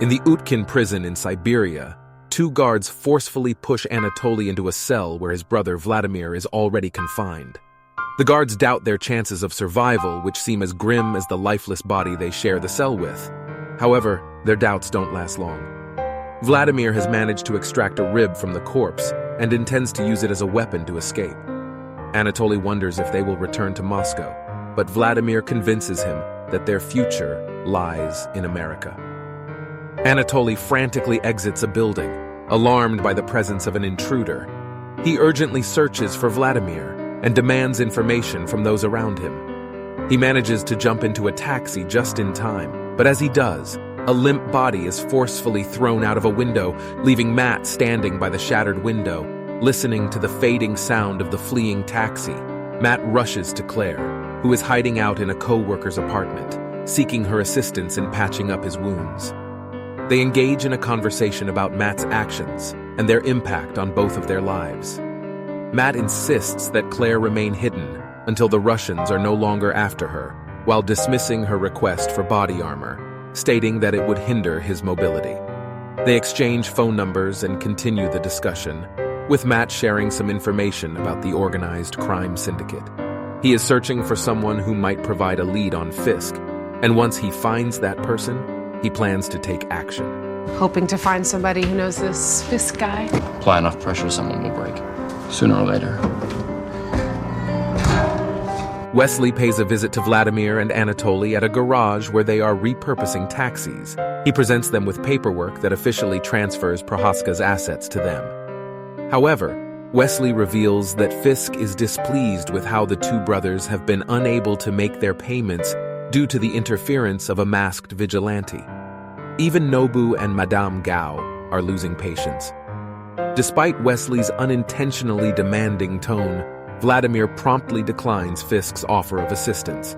In the Utkin prison in Siberia, two guards forcefully push Anatoly into a cell where his brother Vladimir is already confined. The guards doubt their chances of survival, which seem as grim as the lifeless body they share the cell with. However, their doubts don't last long. Vladimir has managed to extract a rib from the corpse and intends to use it as a weapon to escape. Anatoly wonders if they will return to Moscow, but Vladimir convinces him that their future lies in America. Anatoly frantically exits a building, alarmed by the presence of an intruder. He urgently searches for Vladimir and demands information from those around him. He manages to jump into a taxi just in time, but as he does, a limp body is forcefully thrown out of a window, leaving Matt standing by the shattered window, listening to the fading sound of the fleeing taxi. Matt rushes to Claire, who is hiding out in a co-worker's apartment, seeking her assistance in patching up his wounds. They engage in a conversation about Matt's actions and their impact on both of their lives. Matt insists that Claire remain hidden until the Russians are no longer after her, while dismissing her request for body armor, stating that it would hinder his mobility. They exchange phone numbers and continue the discussion, with Matt sharing some information about the organized crime syndicate. He is searching for someone who might provide a lead on Fisk, and once he finds that person, he plans to take action. Hoping to find somebody who knows this Fisk guy. Apply enough pressure, someone will break. Sooner or later. Wesley pays a visit to Vladimir and Anatoly at a garage where they are repurposing taxis. He presents them with paperwork that officially transfers Prohaska's assets to them. However, Wesley reveals that Fisk is displeased with how the two brothers have been unable to make their payments due to the interference of a masked vigilante. Even Nobu and Madame Gao are losing patience. Despite Wesley's unintentionally demanding tone, Vladimir promptly declines Fisk's offer of assistance.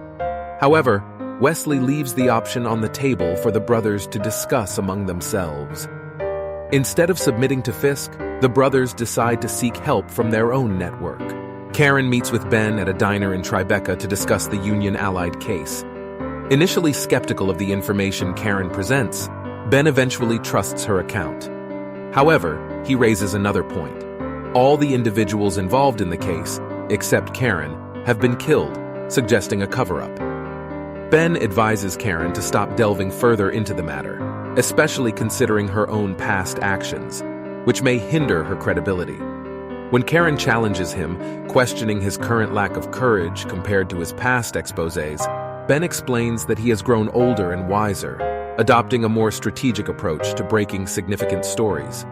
However, Wesley leaves the option on the table for the brothers to discuss among themselves. Instead of submitting to Fisk, the brothers decide to seek help from their own network. Karen meets with Ben at a diner in Tribeca to discuss the Union Allied case. Initially skeptical of the information Karen presents, Ben eventually trusts her account. However, he raises another point. All the individuals involved in the case, except Karen, have been killed, suggesting a cover-up. Ben advises Karen to stop delving further into the matter, especially considering her own past actions, which may hinder her credibility. When Karen challenges him, questioning his current lack of courage compared to his past exposés, Ben explains that he has grown older and wiser, adopting a more strategic approach to breaking significant stories.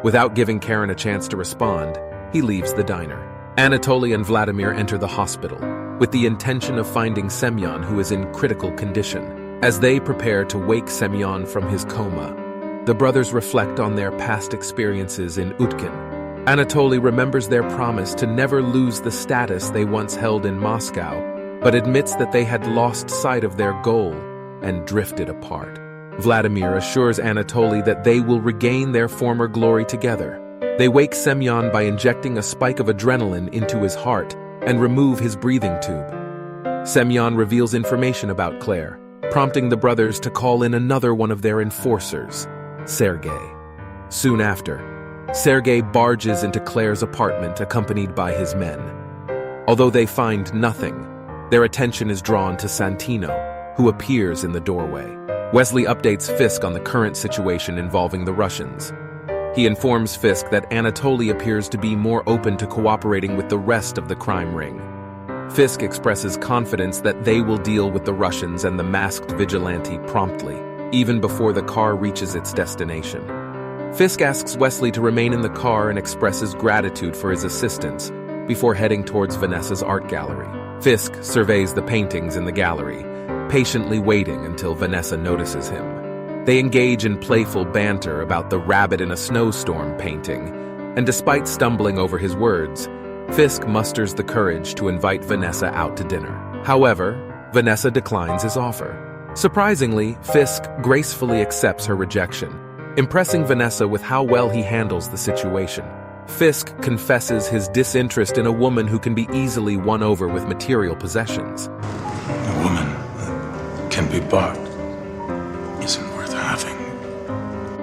Without giving Karen a chance to respond, he leaves the diner. Anatoly and Vladimir enter the hospital, with the intention of finding Semyon, who is in critical condition. As they prepare to wake Semyon from his coma, the brothers reflect on their past experiences in Utkin. Anatoly remembers their promise to never lose the status they once held in Moscow, but admits that they had lost sight of their goal and drifted apart. Vladimir assures Anatoly that they will regain their former glory together. They wake Semyon by injecting a spike of adrenaline into his heart and remove his breathing tube. Semyon reveals information about Claire, prompting the brothers to call in another one of their enforcers, Sergei. Soon after, Sergei barges into Claire's apartment accompanied by his men. Although they find nothing, their attention is drawn to Santino, who appears in the doorway. Wesley updates Fisk on the current situation involving the Russians. He informs Fisk that Anatoly appears to be more open to cooperating with the rest of the crime ring. Fisk expresses confidence that they will deal with the Russians and the masked vigilante promptly, even before the car reaches its destination. Fisk asks Wesley to remain in the car and expresses gratitude for his assistance before heading towards Vanessa's art gallery. Fisk surveys the paintings in the gallery, patiently waiting until Vanessa notices him. They engage in playful banter about the rabbit in a snowstorm painting, and despite stumbling over his words, Fisk musters the courage to invite Vanessa out to dinner. However, Vanessa declines his offer. Surprisingly, Fisk gracefully accepts her rejection, impressing Vanessa with how well he handles the situation. Fisk confesses his disinterest in a woman who can be easily won over with material possessions. A woman that can be bought isn't worth having.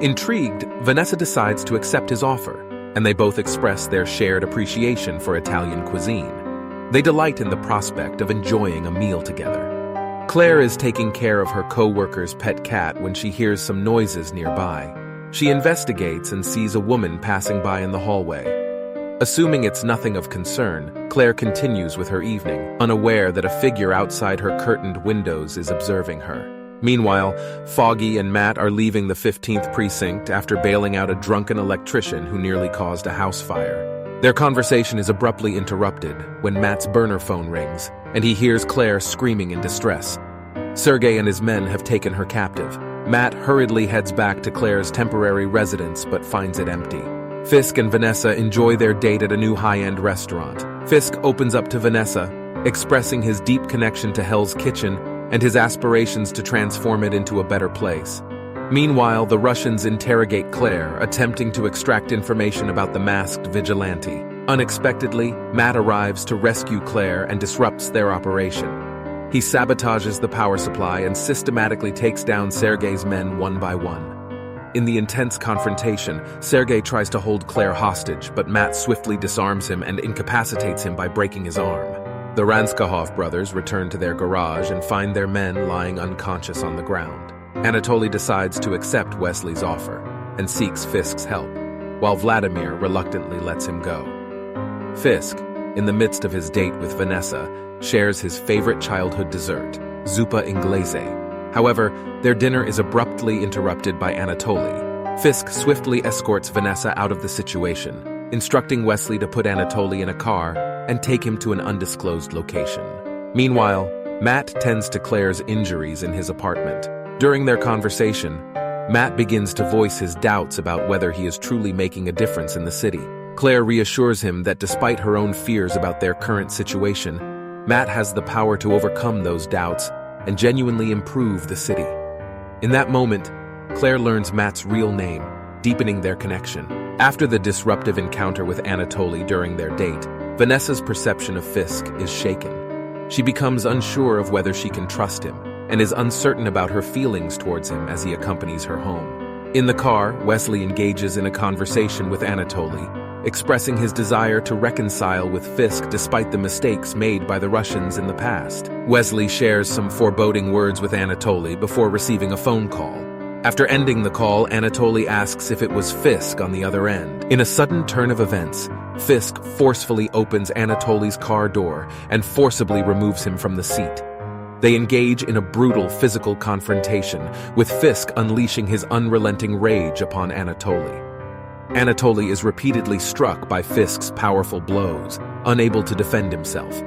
Intrigued, Vanessa decides to accept his offer, and they both express their shared appreciation for Italian cuisine. They delight in the prospect of enjoying a meal together. Claire is taking care of her co-worker's pet cat when she hears some noises nearby. She investigates and sees a woman passing by in the hallway. Assuming it's nothing of concern, Claire continues with her evening, unaware that a figure outside her curtained windows is observing her. Meanwhile, Foggy and Matt are leaving the 15th precinct after bailing out a drunken electrician who nearly caused a house fire. Their conversation is abruptly interrupted when Matt's burner phone rings, and he hears Claire screaming in distress. Sergei and his men have taken her captive. Matt hurriedly heads back to Claire's temporary residence but finds it empty. Fisk and Vanessa enjoy their date at a new high-end restaurant. Fisk opens up to Vanessa, expressing his deep connection to Hell's Kitchen and his aspirations to transform it into a better place. Meanwhile, the Russians interrogate Claire, attempting to extract information about the masked vigilante. Unexpectedly, Matt arrives to rescue Claire and disrupts their operation. He sabotages the power supply and systematically takes down Sergei's men one by one. In the intense confrontation, Sergei tries to hold Claire hostage, but Matt swiftly disarms him and incapacitates him by breaking his arm. The Ranskahov brothers return to their garage and find their men lying unconscious on the ground. Anatoly decides to accept Wesley's offer and seeks Fisk's help, while Vladimir reluctantly lets him go. Fisk, in the midst of his date with Vanessa, shares his favorite childhood dessert, zuppa inglese. However, their dinner is abruptly interrupted by Anatoly. Fisk swiftly escorts Vanessa out of the situation, instructing Wesley to put Anatoly in a car and take him to an undisclosed location. Meanwhile, Matt tends to Claire's injuries in his apartment. During their conversation, Matt begins to voice his doubts about whether he is truly making a difference in the city. Claire reassures him that despite her own fears about their current situation, Matt has the power to overcome those doubts and genuinely improve the city. In that moment, Claire learns Matt's real name, deepening their connection. After the disruptive encounter with Anatoly during their date, Vanessa's perception of Fisk is shaken. She becomes unsure of whether she can trust him, and is uncertain about her feelings towards him as he accompanies her home. In the car, Wesley engages in a conversation with Anatoly, expressing his desire to reconcile with Fisk despite the mistakes made by the Russians in the past. Wesley shares some foreboding words with Anatoly before receiving a phone call. After ending the call, Anatoly asks if it was Fisk on the other end. In a sudden turn of events, Fisk forcefully opens Anatoly's car door and forcibly removes him from the seat. They engage in a brutal physical confrontation, with Fisk unleashing his unrelenting rage upon Anatoly. Anatoly is repeatedly struck by Fisk's powerful blows, unable to defend himself.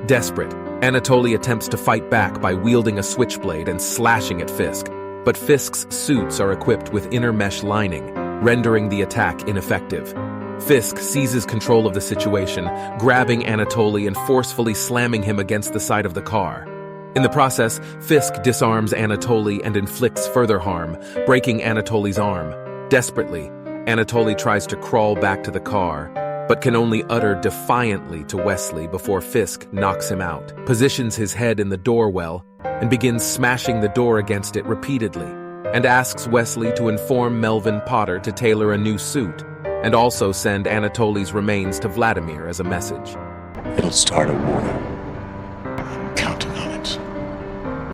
Desperate, Anatoly attempts to fight back by wielding a switchblade and slashing at Fisk, but Fisk's suits are equipped with inner mesh lining, rendering the attack ineffective. Fisk seizes control of the situation, grabbing Anatoly and forcefully slamming him against the side of the car. In the process, Fisk disarms Anatoly and inflicts further harm, breaking Anatoly's arm. Desperately, Anatoly tries to crawl back to the car, but can only utter defiantly to Wesley before Fisk knocks him out, positions his head in the doorwell, and begins smashing the door against it repeatedly, and asks Wesley to inform Melvin Potter to tailor a new suit, and also send Anatoly's remains to Vladimir as a message. It'll start a war.